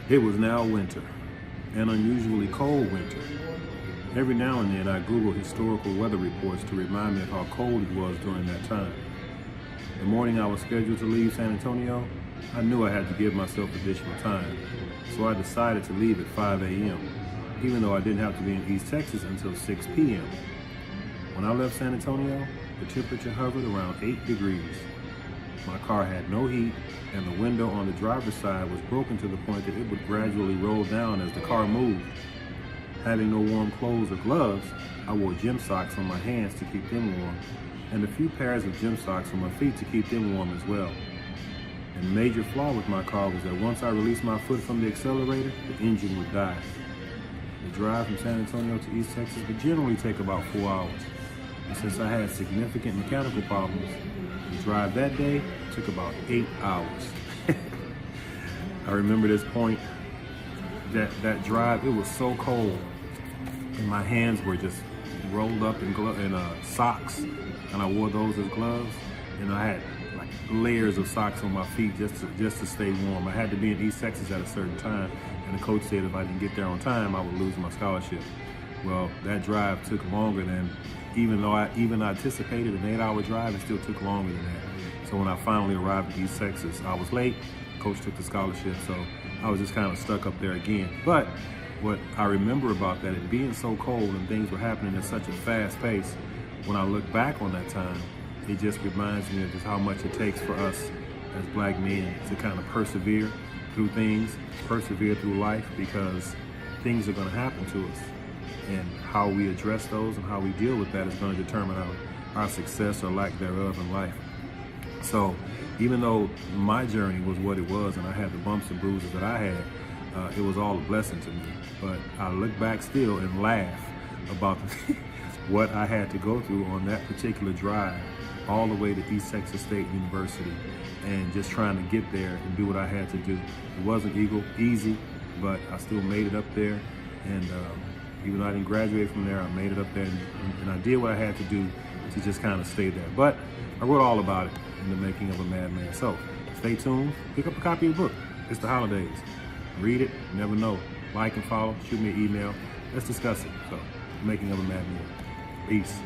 It was now winter, an unusually cold winter. Every now and then I Google historical weather reports to remind me of how cold it was during that time. The morning I was scheduled to leave San Antonio, I knew I had to give myself additional time, so I decided to leave at 5 a.m., even though I didn't have to be in East Texas until 6 p.m. When I left San Antonio, the temperature hovered around 8 degrees. My car had no heat, and the window on the driver's side was broken to the point that it would gradually roll down as the car moved. Having no warm clothes or gloves, I wore gym socks on my hands to keep them warm, and a few pairs of gym socks on my feet to keep them warm as well. A major flaw with my car was that once I released my foot from the accelerator, the engine would die. The drive from San Antonio to East Texas would generally take about 4 hours. And since I had significant mechanical problems, the drive that day took about 8 hours. I remember this point, that drive, it was so cold, and my hands were just rolled up in socks, and I wore those as gloves, and I had like layers of socks on my feet just to stay warm. I had to be in East Texas at a certain time, and the coach said if I didn't get there on time, I would lose my scholarship. Well, that drive took longer than, even though I anticipated an 8-hour drive, it still took longer than that. So when I finally arrived in East Texas, I was late. Coach took the scholarship, so I was just kind of stuck up there again. But what I remember about that, it being so cold and things were happening at such a fast pace, when I look back on that time, it just reminds me of just how much it takes for us as black men to kind of persevere through things, persevere through life, because things are going to happen to us. And how we address those and how we deal with that is going to determine our success or lack thereof in life. So even though my journey was what it was and I had the bumps and bruises that I had, it was all a blessing to me. But I look back still and laugh about what I had to go through on that particular drive all the way to East Texas State University, and just trying to get there and do what I had to do. It wasn't easy, but I still made it up there. And even though I didn't graduate from there, I made it up there, and I did what I had to do to just kind of stay there. But I wrote all about it in The Making of a Madman. So stay tuned, pick up a copy of the book. It's the holidays. Read it, you never know. Like and follow, shoot me an email. Let's discuss it. So, The Making of a Madman. Peace.